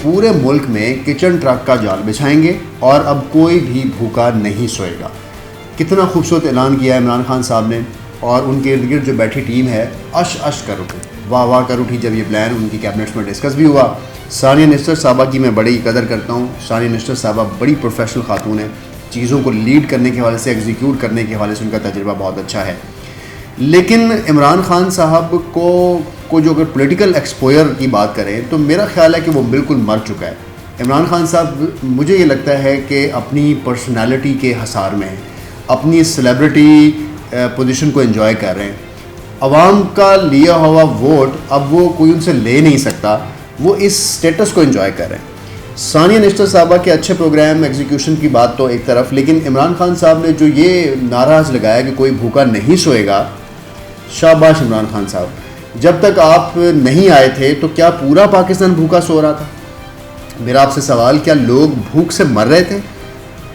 پورے ملک میں kitchen truck کا جال بچھائیں گے اور اب کوئی بھی بھوکا نہیں سوئے گا. کتنا خوبصورت اعلان کیا ہے عمران خان صاحب نے, اور ان کے ارد گرد جو بیٹھی ٹیم ہے اش اش کر اٹھی, واہ واہ کر اٹھی جب یہ پلان ان کی کیبنٹس میں ڈسکس بھی ہوا. ثانیہ نشتر صاحبہ کی میں بڑی قدر کرتا ہوں. ثانیہ نشتر صاحبہ بڑی پروفیشنل خاتون ہے, چیزوں کو لیڈ کرنے کے حوالے سے, ایگزیکیوٹ کرنے کے حوالے سے ان کا تجربہ بہت اچھا ہے. لیکن عمران خان صاحب کو جو اگر پولیٹیکل ایکسپوئر کی بات کریں تو میرا خیال ہے کہ وہ بالکل مر چکا ہے. عمران خان صاحب مجھے یہ لگتا ہے کہ اپنی پرسنالٹی کے حصار میں اپنی سیلیبریٹی پوزیشن کو انجوائے کر رہے ہیں. عوام کا لیا ہوا ووٹ اب وہ کوئی ان سے لے نہیں سکتا, وہ اس سٹیٹس کو انجوائے کر رہے ہیں. ثانیہ نشتر صاحبہ کے اچھے پروگرام ایگزیکیوشن کی بات تو ایک طرف, لیکن عمران خان صاحب نے جو یہ نعرہ لگایا کہ کوئی بھوکا نہیں سوئے گا, شاباش عمران خان صاحب. جب تک آپ نہیں آئے تھے تو کیا پورا پاکستان بھوکا سو رہا تھا؟ میرا آپ سے سوال, کیا لوگ بھوک سے مر رہے تھے؟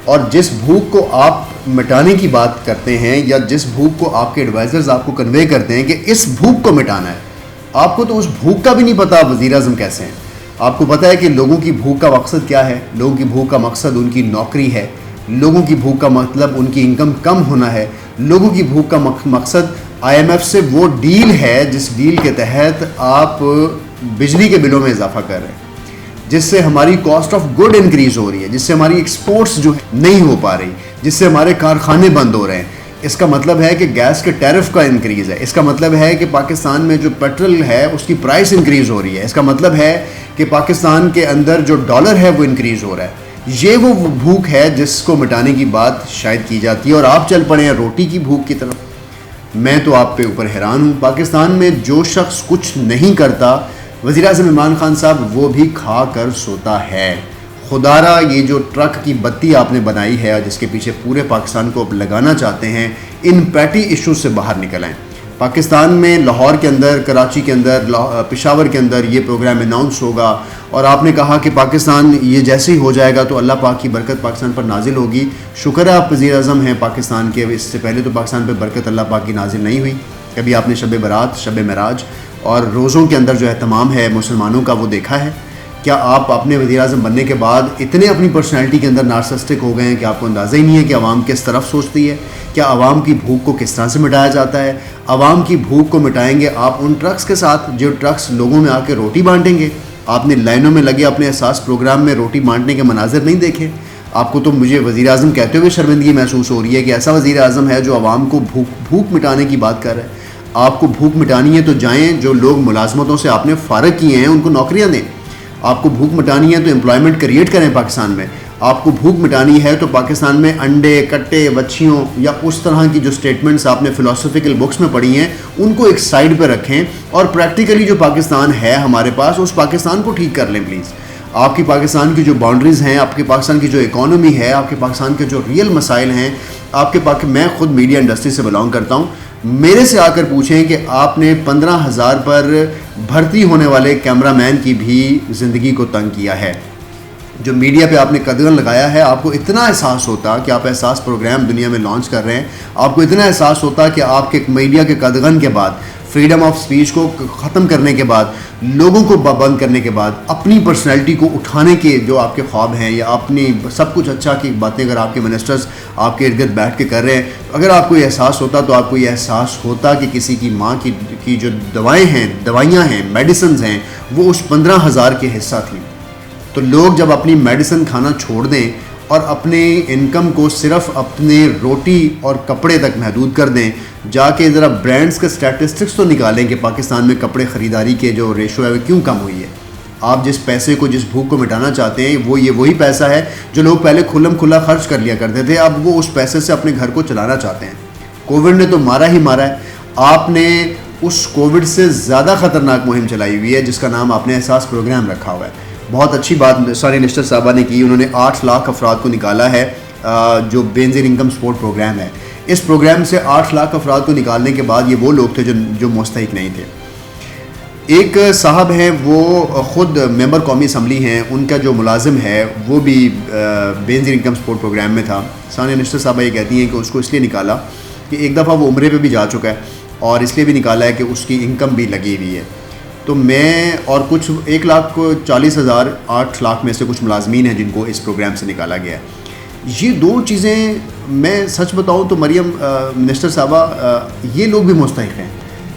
اور جس بھوک کو آپ مٹانے کی بات کرتے ہیں یا جس بھوک کو آپ کے ایڈوائزرز آپ کو کنوے کرتے ہیں کہ اس بھوک کو مٹانا ہے, آپ کو تو اس بھوک کا بھی نہیں پتا وزیر اعظم کیسے ہیں. آپ کو پتہ ہے کہ لوگوں کی بھوک کا مقصد کیا ہے؟ لوگوں کی بھوک کا مقصد ان کی نوکری ہے. لوگوں کی بھوک کا مطلب ان کی انکم کم ہونا ہے. لوگوں کی بھوک کا مقصد IMF سے وہ ڈیل ہے جس ڈیل کے تحت آپ بجلی کے بلوں میں اضافہ کر رہے ہیں, جس سے ہماری کاسٹ آف گڈ انکریز ہو رہی ہے, جس سے ہماری ایکسپورٹس جو نہیں ہو پا رہی, جس سے ہمارے کارخانے بند ہو رہے ہیں. اس کا مطلب ہے کہ گیس کے ٹیرف کا انکریز ہے. اس کا مطلب ہے کہ پاکستان میں جو پیٹرول ہے اس کی پرائس انکریز ہو رہی ہے. اس کا مطلب ہے کہ پاکستان کے اندر جو ڈالر ہے وہ انکریز ہو رہا ہے. یہ وہ بھوک ہے جس کو مٹانے کی بات شاید کی جاتی ہے, اور آپ چل پڑے ہیں روٹی کی بھوک کی طرف. میں تو آپ پہ اوپر حیران ہوں. پاکستان میں جو شخص کچھ نہیں کرتا, وزیر اعظم عمران خان صاحب وہ بھی کھا کر سوتا ہے. خدارا یہ جو ٹرک کی بتی آپ نے بنائی ہے جس کے پیچھے پورے پاکستان کو اب لگانا چاہتے ہیں, ان پیٹی ایشوز سے باہر نکل آئیں. پاکستان میں لاہور کے اندر, کراچی کے اندر, پشاور کے اندر یہ پروگرام اناؤنس ہوگا, اور آپ نے کہا کہ پاکستان یہ جیسے ہی ہو جائے گا تو اللہ پاک کی برکت پاکستان پر نازل ہوگی. شکر ہے آپ وزیر اعظم ہیں پاکستان کے, اس سے پہلے تو پاکستان پہ برکت اللہ پاک کی نازل نہیں ہوئی. کبھی آپ نے شب برات, شب معراج اور روزوں کے اندر جو اہتمام ہے مسلمانوں کا وہ دیکھا ہے؟ کیا آپ اپنے وزیر اعظم بننے کے بعد اتنے اپنی پرسنالٹی کے اندر نارسسٹک ہو گئے ہیں کہ آپ کو اندازہ ہی نہیں ہے کہ عوام کس طرف سوچتی ہے؟ کیا عوام کی بھوک کو کس طرح سے مٹایا جاتا ہے؟ عوام کی بھوک کو مٹائیں گے آپ ان ٹرکس کے ساتھ جو ٹرکس لوگوں میں آ کے روٹی بانٹیں گے. آپ نے لائنوں میں لگے اپنے احساس پروگرام میں روٹی بانٹنے کے مناظر نہیں دیکھے؟ آپ کو تو مجھے وزیر اعظم کہتے ہوئے شرمندگی محسوس ہو رہی ہے کہ ایسا وزیر اعظم ہے جو عوام کو بھوک مٹانے کی بات کر رہا ہے. آپ کو بھوک مٹانی ہے تو جائیں, جو لوگ ملازمتوں سے آپ نے فارغ کیے ہیں ان کو نوکریاں دیں. آپ کو بھوک مٹانی ہے تو امپلائمنٹ کریٹ کریں پاکستان میں. آپ کو بھوک مٹانی ہے تو پاکستان میں انڈے, کٹے, بچیوں یا اس طرح کی جو سٹیٹمنٹس آپ نے فلاسفیکل بکس میں پڑھی ہیں ان کو ایک سائڈ پہ رکھیں, اور پریکٹیکلی جو پاکستان ہے ہمارے پاس اس پاکستان کو ٹھیک کر لیں پلیز. آپ کی پاکستان کی جو باؤنڈریز ہیں, آپ کے پاکستان کی جو اکانومی ہے, آپ کے پاکستان کے جو ریئل مسائل ہیں, آپ کے میں خود میڈیا انڈسٹری سے بلانگ کرتا ہوں. میرے سے آ کر پوچھیں کہ آپ نے 15,000 پر بھرتی ہونے والے کیمرہ مین کی بھی زندگی کو تنگ کیا ہے. جو میڈیا پہ آپ نے قدغن لگایا ہے, آپ کو اتنا احساس ہوتا کہ آپ احساس پروگرام دنیا میں لانچ کر رہے ہیں, آپ کو اتنا احساس ہوتا کہ آپ کے میڈیا کے قدغن کے بعد, فریڈم آف سپیچ کو ختم کرنے کے بعد, لوگوں کو بند کرنے کے بعد, اپنی پرسنالٹی کو اٹھانے کے جو آپ کے خواب ہیں یا اپنی سب کچھ اچھا کی باتیں اگر آپ کے منسٹرز آپ کے ارد گرد بیٹھ کے کر رہے ہیں, اگر آپ کو یہ احساس ہوتا تو آپ کو یہ احساس ہوتا کہ کسی کی ماں کی جو دوائیاں ہیں, میڈیسنز ہیں, وہ اس 15,000 کے حصہ تھیں. تو لوگ جب اپنی میڈیسن کھانا چھوڑ دیں اور اپنے انکم کو صرف اپنے روٹی اور کپڑے تک محدود کر دیں, جا کے ذرا برانڈز کے سٹیٹسٹکس تو نکالیں کہ پاکستان میں کپڑے خریداری کے جو ریشو ہے وہ کیوں کم ہوئی ہے. آپ جس پیسے کو, جس بھوک کو مٹانا چاہتے ہیں, وہ وہی پیسہ ہے جو لوگ پہلے کھلم کھلا خرچ کر لیا کرتے تھے, اب وہ اس پیسے سے اپنے گھر کو چلانا چاہتے ہیں. کووڈ نے تو مارا ہی مارا ہے. آپ نے اس کووڈ سے زیادہ خطرناک مہم چلائی ہوئی ہے جس کا نام آپ نے احساس پروگرام رکھا ہوا ہے. بہت اچھی بات ثانیہ نشتر صاحبہ نے کی, انہوں نے 8 لاکھ افراد کو نکالا ہے جو بے نظیر انکم سپورٹ پروگرام ہے. اس پروگرام سے 8 لاکھ افراد کو نکالنے کے بعد یہ وہ لوگ تھے جو مستحق نہیں تھے. ایک صاحب ہیں وہ خود ممبر قومی اسمبلی ہیں, ان کا جو ملازم ہے وہ بھی بے نظیر انکم سپورٹ پروگرام میں تھا. ثانیہ نشتر صاحبہ یہ کہتی ہیں کہ اس کو اس لیے نکالا کہ ایک دفعہ وہ عمرے پہ بھی جا چکا ہے, اور اس لیے بھی نکالا ہے کہ اس کی انکم بھی لگی ہوئی ہے. تو میں اور کچھ 1,40,000 8 لاکھ میں سے کچھ ملازمین ہیں جن کو اس پروگرام سے نکالا گیا ہے. یہ دو چیزیں میں سچ بتاؤں تو مریم منسٹر صاحبہ یہ لوگ بھی مستحق ہیں.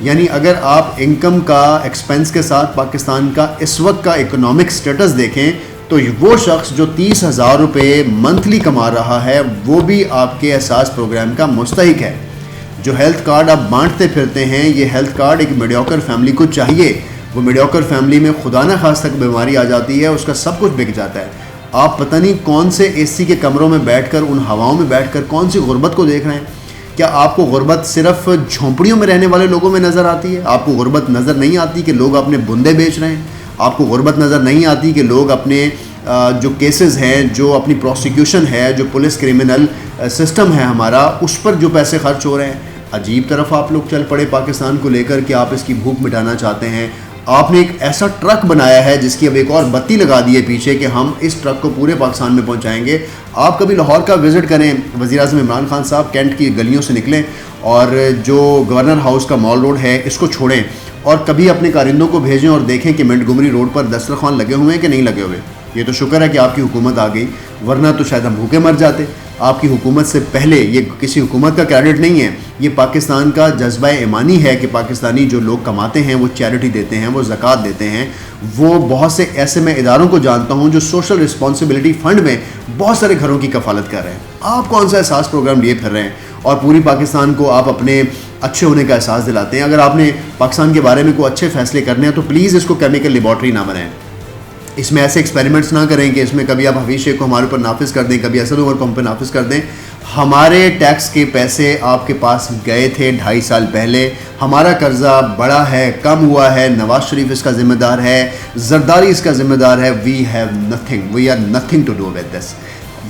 یعنی اگر آپ انکم کا ایکسپنس کے ساتھ پاکستان کا اس وقت کا اکنامک سٹیٹس دیکھیں تو وہ شخص جو 30,000 روپے منتھلی کما رہا ہے وہ بھی آپ کے احساس پروگرام کا مستحق ہے. جو ہیلتھ کارڈ آپ بانٹتے پھرتے ہیں یہ ہیلتھ کارڈ ایک میڈیوکر فیملی کو چاہیے. وہ میڈیوکر فیملی میں خدا نہ خواستہ بیماری آ جاتی ہے, اس کا سب کچھ بک جاتا ہے. آپ پتہ نہیں کون سے اے سی کے کمروں میں بیٹھ کر ان ہواؤں میں بیٹھ کر کون سی غربت کو دیکھ رہے ہیں. کیا آپ کو غربت صرف جھونپڑیوں میں رہنے والے لوگوں میں نظر آتی ہے؟ آپ کو غربت نظر نہیں آتی کہ لوگ اپنے بندے بیچ رہے ہیں؟ آپ کو غربت نظر نہیں آتی کہ لوگ اپنے جو کیسز ہیں, جو اپنی پروسیکیوشن ہے, جو پولیس کرمنل سسٹم ہے ہمارا, اس پر جو پیسے خرچ ہو رہے ہیں؟ عجیب طرف آپ لوگ چل پڑے پاکستان کو لے کر کہ آپ اس کی بھوک مٹانا چاہتے ہیں. آپ نے ایک ایسا ٹرک بنایا ہے جس کی اب ایک اور بتی لگا دی ہے پیچھے کہ ہم اس ٹرک کو پورے پاکستان میں پہنچائیں گے. آپ کبھی لاہور کا وزٹ کریں, وزیر اعظم عمران خان صاحب کینٹ کی گلیوں سے نکلیں اور جو گورنر ہاؤس کا مال روڈ ہے اس کو چھوڑیں, اور کبھی اپنے کارندوں کو بھیجیں اور دیکھیں کہ منٹگومری روڈ پر دسترخوان لگے ہوئے ہیں کہ نہیں لگے ہوئے. یہ تو شکر ہے کہ آپ کی حکومت آ گئی, ورنہ تو شاید ہم بھوکے مر جاتے. آپ کی حکومت سے پہلے, یہ کسی حکومت کا کریڈٹ نہیں ہے, یہ پاکستان کا جذبہ ایمانی ہے کہ پاکستانی جو لوگ کماتے ہیں وہ چیریٹی دیتے ہیں, وہ زکوٰۃ دیتے ہیں. وہ بہت سے ایسے میں اداروں کو جانتا ہوں جو سوشل رسپانسبلٹی فنڈ میں بہت سارے گھروں کی کفالت کر رہے ہیں. آپ کون سا احساس پروگرام لیے پھر رہے ہیں اور پوری پاکستان کو آپ اپنے اچھے ہونے کا احساس دلاتے ہیں؟ اگر آپ نے پاکستان کے بارے میں کوئی اچھے فیصلے کرنے ہیں تو پلیز اس کو کیمیکل لیبارٹری نہ بنائیں. اس میں ایسے ایکسپیریمنٹس نہ کریں کہ اس میں کبھی آپ حفیظ شیخ کو ہمارے اوپر نافذ کر دیں, کبھی اسد عمر کو ہم پہ نافذ کر دیں. ہمارے ٹیکس کے پیسے آپ کے پاس گئے تھے 2.5 سال پہلے. ہمارا قرضہ بڑا ہے, کم ہوا ہے, نواز شریف اس کا ذمہ دار ہے, زرداری اس کا ذمہ دار ہے. We have nothing, we are nothing to do with this.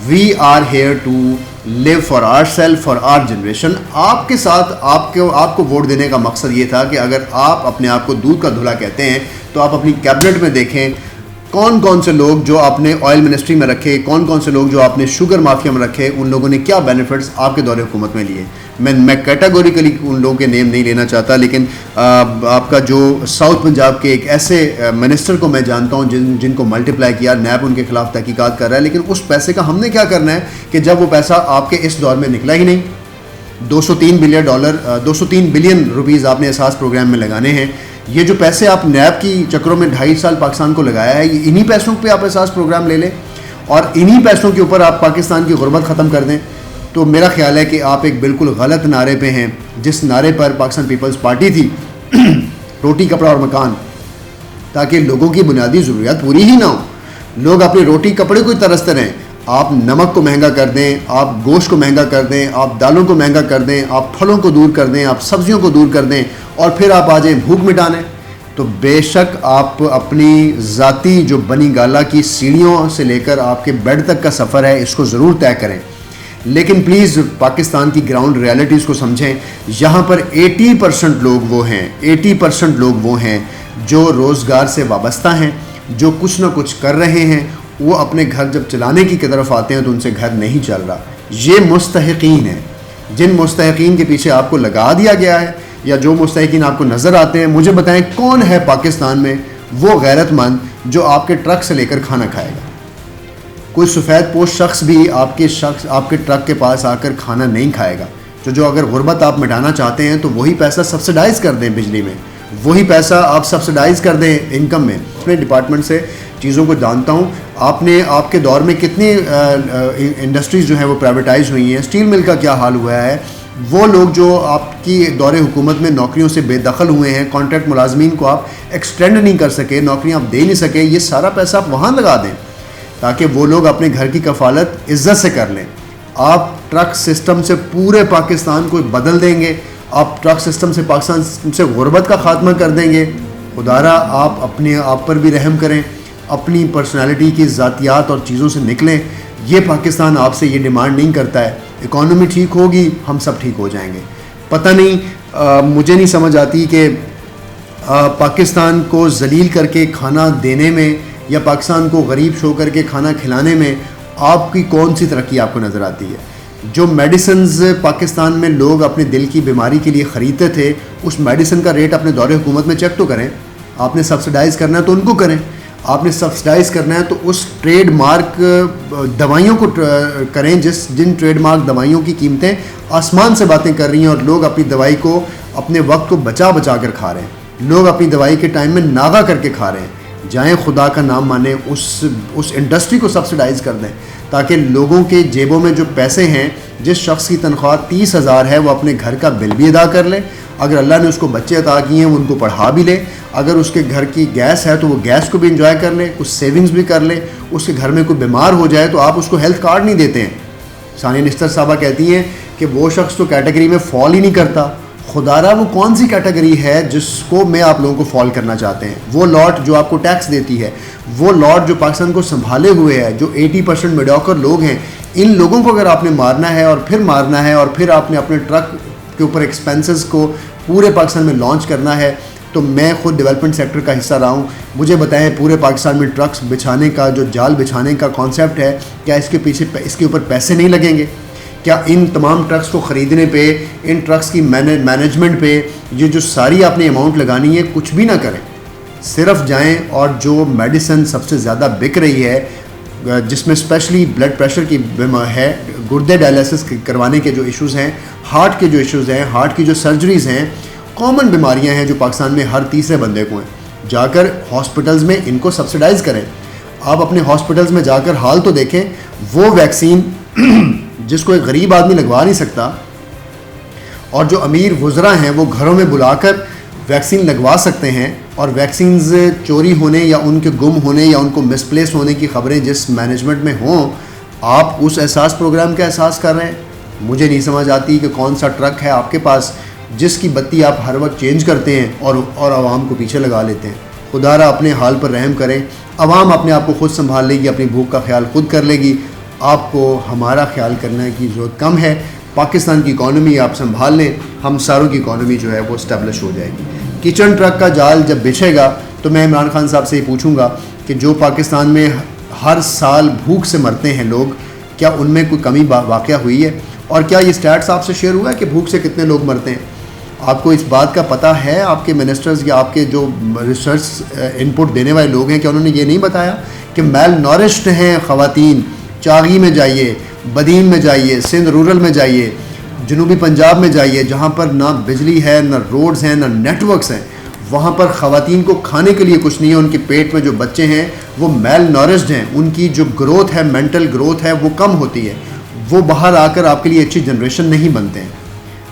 We are here to live for our self, for our generation. آپ کے ساتھ آپ کو ووٹ دینے کا مقصد یہ تھا کہ اگر آپ اپنے آپ کو دودھ کا دھلا کہتے ہیں تو آپ اپنی کیبنٹ میں دیکھیں کون کون سے لوگ جو آپ نے آئل منسٹری میں رکھے, کون کون سے لوگ جو آپ نے شوگر مافیا میں رکھے, ان لوگوں نے کیا بینیفٹس آپ کے دور حکومت میں لیے. میں کیٹاگوریکلی ان لوگوں کے نیم نہیں لینا چاہتا, لیکن آپ کا جو ساؤتھ پنجاب کے ایک ایسے منسٹر کو میں جانتا ہوں جن کو ملٹیپلائی کیا, نیب ان کے خلاف تحقیقات کر رہا ہے. لیکن اس پیسے کا ہم نے کیا کرنا ہے کہ جب وہ پیسہ آپ کے اس دور میں نکلا ہی نہیں. $203 بلین روپیز آپ نے احساس پروگرام میں لگانے ہیں. یہ جو پیسے آپ نیب کی چکروں میں 2.5 سال پاکستان کو لگایا ہے, یہ انہی پیسوں پہ آپ احساس پروگرام لے لیں اور انہی پیسوں کے اوپر آپ پاکستان کی غربت ختم کر دیں. تو میرا خیال ہے کہ آپ ایک بالکل غلط نعرے پہ ہیں, جس نعرے پر پاکستان پیپلز پارٹی تھی روٹی کپڑا اور مکان, تاکہ لوگوں کی بنیادی ضروریات پوری ہی نہ ہوں, لوگ اپنے روٹی کپڑے کو ہی ترستے رہیں. آپ نمک کو مہنگا کر دیں, آپ گوشت کو مہنگا کر دیں, آپ دالوں کو مہنگا کر دیں, آپ پھلوں کو دور کر دیں, آپ سبزیوں کو دور کر دیں, اور پھر آپ آ جائیں بھوک مٹانے. تو بے شک آپ اپنی ذاتی جو بنی گالا کی سیڑھیوں سے لے کر آپ کے بیڈ تک کا سفر ہے اس کو ضرور طے کریں, لیکن پلیز پاکستان کی گراؤنڈ ریالٹیز کو سمجھیں. یہاں پر 80% لوگ وہ ہیں, 80% لوگ وہ ہیں جو روزگار سے وابستہ ہیں, جو کچھ نہ کچھ کر رہے ہیں. وہ اپنے گھر جب چلانے کی طرف آتے ہیں تو ان سے گھر نہیں چل رہا. یہ مستحقین ہیں, جن مستحقین کے پیچھے آپ کو لگا دیا گیا ہے, یا جو مستحقین آپ کو نظر آتے ہیں. مجھے بتائیں کون ہے پاکستان میں وہ غیرت مند جو آپ کے ٹرک سے لے کر کھانا کھائے گا؟ کوئی سفید پوش شخص بھی آپ کے ٹرک کے پاس آ کر کھانا نہیں کھائے گا. جو اگر غربت آپ مٹانا چاہتے ہیں تو وہی پیسہ سبسڈائز کر دیں بجلی میں, وہی پیسہ آپ سبسڈائز کر دیں انکم میں. اپنے ڈپارٹمنٹ سے چیزوں کو جانتا ہوں. آپ کے دور میں کتنی انڈسٹریز جو ہیں وہ پرائیویٹائز ہوئی ہیں. اسٹیل مل کا کیا حال ہوا ہے. وہ لوگ جو آپ کی دور حکومت میں نوکریوں سے بے دخل ہوئے ہیں, کانٹریکٹ ملازمین کو آپ ایکسٹینڈ نہیں کر سکے, نوکریاں آپ دے نہیں سکے, یہ سارا پیسہ آپ وہاں لگا دیں تاکہ وہ لوگ اپنے گھر کی کفالت عزت سے کر لیں. آپ ٹرک سسٹم سے پورے پاکستان کو بدل دیں گے, آپ ٹرک سسٹم سے پاکستان سے غربت کا خاتمہ کر دیں گے. خدارا آپ اپنے آپ پر بھی رحم کریں, اپنی پرسنالٹی کی ذاتیات اور چیزوں سے نکلیں. یہ پاکستان آپ سے یہ ڈیمانڈ نہیں کرتا ہے. اکانومی ٹھیک ہوگی ہم سب ٹھیک ہو جائیں گے. پتہ نہیں مجھے نہیں سمجھ آتی کہ پاکستان کو ذلیل کر کے کھانا دینے میں یا پاکستان کو غریب شو کر کے کھانا کھلانے میں آپ کی کون سی ترقی آپ کو نظر آتی ہے. جو میڈیسنز پاکستان میں لوگ اپنے دل کی بیماری کے لیے خریدتے تھے, اس میڈیسن کا ریٹ اپنے دور حکومت میں چیک تو کریں. آپ نے سبسڈائز کرنا ہے تو ان کو کریں. آپ نے سبسڈائز کرنا ہے تو اس ٹریڈ مارک دوائیوں کو کریں جن ٹریڈ مارک دوائیوں کی قیمتیں آسمان سے باتیں کر رہی ہیں اور لوگ اپنی دوائی کو اپنے وقت کو بچا کر کھا رہے ہیں. لوگ اپنی دوائی کے ٹائم میں ناغہ کر کے کھا رہے ہیں. جائیں خدا کا نام مانیں, اس انڈسٹری کو سبسڈائز کر دیں تاکہ لوگوں کے جیبوں میں جو پیسے ہیں, جس شخص کی تنخواہ 30,000 ہے وہ اپنے گھر کا بل بھی ادا کر لے, اگر اللہ نے اس کو بچے عطا کیے ہیں وہ ان کو پڑھا بھی لے, اگر اس کے گھر کی گیس ہے تو وہ گیس کو بھی انجوائے کر لے, کچھ سیونگز بھی کر لے. اس کے گھر میں کوئی بیمار ہو جائے تو آپ اس کو ہیلتھ کارڈ نہیں دیتے ہیں. ثانیہ نشتر صاحبہ کہتی ہیں کہ وہ شخص تو کیٹیگری میں فال ہی نہیں کرتا. خدا را وہ کون سی کیٹیگری ہے جس کو میں آپ لوگوں کو فال کرنا چاہتے ہیں؟ وہ لاٹ جو آپ کو ٹیکس دیتی ہے, وہ لاٹ جو پاکستان کو سنبھالے ہوئے ہے, جو 80% میڈیوکر لوگ ہیں, ان لوگوں کو اگر آپ نے مارنا ہے اور پھر مارنا ہے اور پھر آپ نے اپنے ٹرک کے اوپر ایکسپینسز کو پورے پاکستان میں لانچ کرنا ہے, تو میں خود ڈیولپمنٹ سیکٹر کا حصہ رہا ہوں. مجھے بتائیں پورے پاکستان میں ٹرکس بچھانے کا جو جال بچھانے کا کانسیپٹ ہے, کیا اس کے پیچھے اس کے اوپر پیسے نہیں لگیں گے؟ کیا ان تمام ٹرکس کو خریدنے پہ, ان ٹرکس کی مینجمنٹ پہ یہ جو ساری آپ نے اماؤنٹ لگانی ہے کچھ بھی نہ کریں, صرف جائیں اور جو میڈیسن سب سے زیادہ بک رہی ہے, جس میں اسپیشلی بلڈ پریشر کی ہے, گردے ڈائلیسس کروانے کے جو ایشوز ہیں, ہارٹ کے جو ایشوز ہیں, ہارٹ کی جو سرجریز ہیں, کامن بیماریاں ہیں جو پاکستان میں ہر تیسرے بندے کو ہیں, جا کر ہاسپٹلز میں ان کو سبسڈائز کریں. آپ اپنے ہاسپٹلز میں جا کر حال تو دیکھیں, وہ ویکسین جس کو ایک غریب آدمی لگوا نہیں سکتا اور جو امیر وزراء ہیں وہ گھروں میں بلا کر ویکسین لگوا سکتے ہیں, اور ویکسینز چوری ہونے یا ان کے گم ہونے یا ان کو مس پلیس ہونے کی خبریں جس مینجمنٹ میں ہوں, آپ اس احساس پروگرام کا احساس کر رہے ہیں. مجھے نہیں سمجھ آتی کہ کون سا ٹرک ہے آپ کے پاس جس کی بتی آپ ہر وقت چینج کرتے ہیں اور عوام کو پیچھے لگا لیتے ہیں. خدا را اپنے حال پر رحم کریں. عوام اپنے آپ کو خود سنبھال لے گی, اپنی بھوک کا خیال خود کر لے گی. آپ کو ہمارا خیال کرنے کی ضرورت کم ہے. پاکستان کی اکانومی آپ سنبھال لیں, ہم ساروں کی اکانومی جو ہے وہ اسٹیبلش ہو جائے گی. کچن ٹرک کا جال جب بچھے گا تو میں عمران خان صاحب سے یہ پوچھوں گا کہ جو پاکستان میں ہر سال بھوک سے مرتے ہیں لوگ, کیا ان میں کوئی کمی واقعہ ہوئی ہے؟ اور کیا یہ اسٹیٹس آپ سے شیئر ہوا ہے کہ بھوک سے کتنے لوگ مرتے ہیں؟ آپ کو اس بات کا پتہ ہے؟ آپ کے منسٹرز یا آپ کے جو ریسرچ انپٹ دینے والے لوگ ہیں, کہ انہوں نے یہ نہیں بتایا کہ میل نورشڈ ہیں خواتین؟ چاغی میں جائیے, بدین میں جائیے, سندھ رورل میں جائیے, جنوبی پنجاب میں جائیے, جہاں پر نہ بجلی ہے, نہ روڈز ہیں, نہ نیٹ ورکس ہیں, وہاں پر خواتین کو کھانے کے لیے کچھ نہیں ہے. ان کے پیٹ میں جو بچے ہیں وہ میل نورشڈ ہیں, ان کی جو گروتھ ہے, مینٹل گروتھ ہے, وہ کم ہوتی ہے. وہ باہر آ کر آپ کے لیے اچھی جنریشن نہیں بنتے ہیں.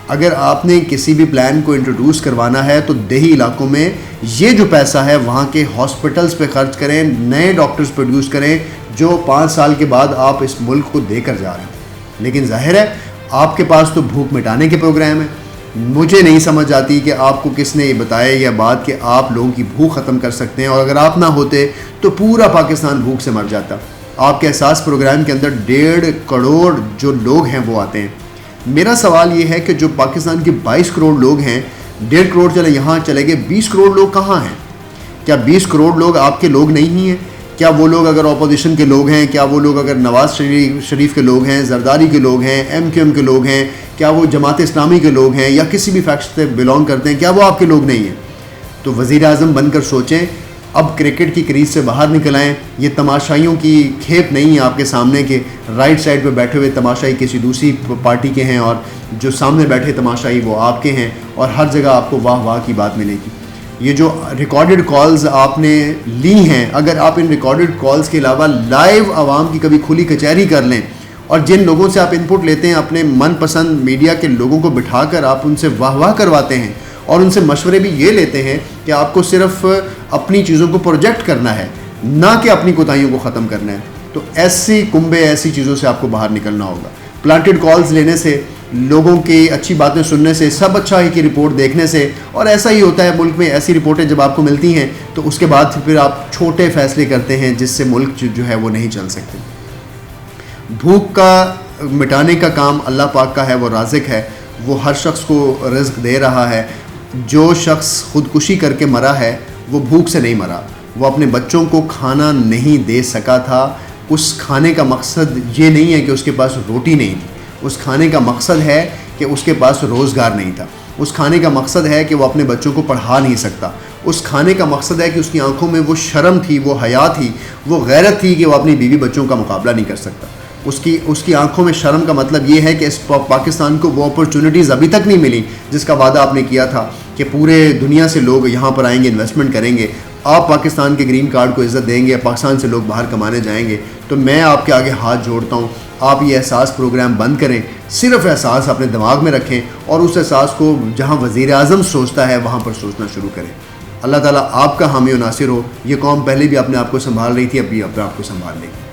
اگر آپ نے کسی بھی پلان کو انٹروڈیوس کروانا ہے تو دیہی علاقوں میں یہ جو پیسہ ہے وہاں کے ہاسپٹلز پہ خرچ کریں, نئے ڈاکٹرز پروڈیوس کریں جو 5 سال کے بعد آپ اس ملک کو دے کر جا رہے ہیں. لیکن ظاہر ہے آپ کے پاس تو بھوک مٹانے کے پروگرام ہیں. مجھے نہیں سمجھ آتی کہ آپ کو کس نے یہ بتایا یہ بات کہ آپ لوگوں کی بھوک ختم کر سکتے ہیں, اور اگر آپ نہ ہوتے تو پورا پاکستان بھوک سے مر جاتا. آپ کے احساس پروگرام کے اندر 1.5 کروڑ جو لوگ ہیں وہ آتے ہیں. میرا سوال یہ ہے کہ جو پاکستان کے 22 کروڑ لوگ ہیں, 1.5 کروڑ چلے یہاں چلے گئے, 20 کروڑ لوگ کہاں ہیں؟ کیا 20 کروڑ لوگ آپ کے لوگ نہیں ہی ہیں؟ کیا وہ لوگ اگر اپوزیشن کے لوگ ہیں, کیا وہ لوگ اگر نواز شریف کے لوگ ہیں, زرداری کے لوگ ہیں, MQM کے لوگ ہیں, کیا وہ جماعت اسلامی کے لوگ ہیں, یا کسی بھی فیکشن سے بلانگ کرتے ہیں, کیا وہ آپ کے لوگ نہیں ہیں؟ تو وزیر اعظم بن کر سوچیں, اب کرکٹ کی کریز سے باہر نکل آئیں. یہ تماشائیوں کی کھیپ نہیں ہے آپ کے سامنے کہ رائٹ سائڈ پہ بیٹھے ہوئے تماشائی کسی دوسری پارٹی کے ہیں اور جو سامنے بیٹھے تماشائی وہ آپ کے ہیں, اور ہر جگہ آپ کو واہ واہ کی بات ملے گی. یہ جو ریکارڈڈ کالز آپ نے لی ہیں, اگر آپ ان ریکارڈڈ کالز کے علاوہ لائیو عوام کی کبھی کھلی کچہری کر لیں, اور جن لوگوں سے آپ انپٹ لیتے ہیں اپنے من پسند میڈیا کے لوگوں کو بٹھا کر آپ ان سے واہ واہ کرواتے ہیں, اور ان سے مشورے بھی یہ لیتے ہیں کہ آپ کو صرف اپنی چیزوں کو پروجیکٹ کرنا ہے, نہ کہ اپنی کوتاہیوں کو ختم کرنا ہے, تو ایسی کنبے ایسی چیزوں سے آپ کو باہر نکلنا ہوگا. پلانٹڈ کالز لینے سے, لوگوں کی اچھی باتیں سننے سے, سب اچھا ہی کی رپورٹ دیکھنے سے, اور ایسا ہی ہوتا ہے ملک میں, ایسی رپورٹیں جب آپ کو ملتی ہیں تو اس کے بعد پھر آپ چھوٹے فیصلے کرتے ہیں جس سے ملک جو ہے وہ نہیں چل سکتے. بھوک کا مٹانے کا کام اللہ پاک کا ہے, وہ رازق ہے, وہ ہر شخص کو رزق دے رہا ہے. جو شخص خودکشی کر کے مرا ہے وہ بھوک سے نہیں مرا, وہ اپنے بچوں کو کھانا نہیں دے سکا تھا. اس کھانے کا مقصد یہ نہیں ہے کہ اس کے پاس روٹی نہیں تھی, اس کھانے کا مقصد ہے کہ اس کے پاس روزگار نہیں تھا. اس کھانے کا مقصد ہے کہ وہ اپنے بچوں کو پڑھا نہیں سکتا. اس کھانے کا مقصد ہے کہ اس کی آنکھوں میں وہ شرم تھی, وہ حیا تھی, وہ غیرت تھی کہ وہ اپنی بیوی بچوں کا مقابلہ نہیں کر سکتا. اس کی آنکھوں میں شرم کا مطلب یہ ہے کہ اس پاکستان کو وہ اپرچونٹیز ابھی تک نہیں ملی جس کا وعدہ آپ نے کیا تھا کہ پورے دنیا سے لوگ یہاں پر آئیں گے, انویسٹمنٹ کریں گے, آپ پاکستان کے گرین کارڈ کو عزت دیں گے, پاکستان سے لوگ باہر کمانے جائیں گے. تو میں آپ کے آگے ہاتھ جوڑتا ہوں, آپ یہ احساس پروگرام بند کریں, صرف احساس اپنے دماغ میں رکھیں اور اس احساس کو جہاں وزیر اعظم سوچتا ہے وہاں پر سوچنا شروع کریں. اللہ تعالیٰ آپ کا حامی و ناصر ہو. یہ قوم پہلے بھی اپنے آپ کو سنبھال رہی تھی, اب بھی اپنے آپ کو سنبھال لے گی.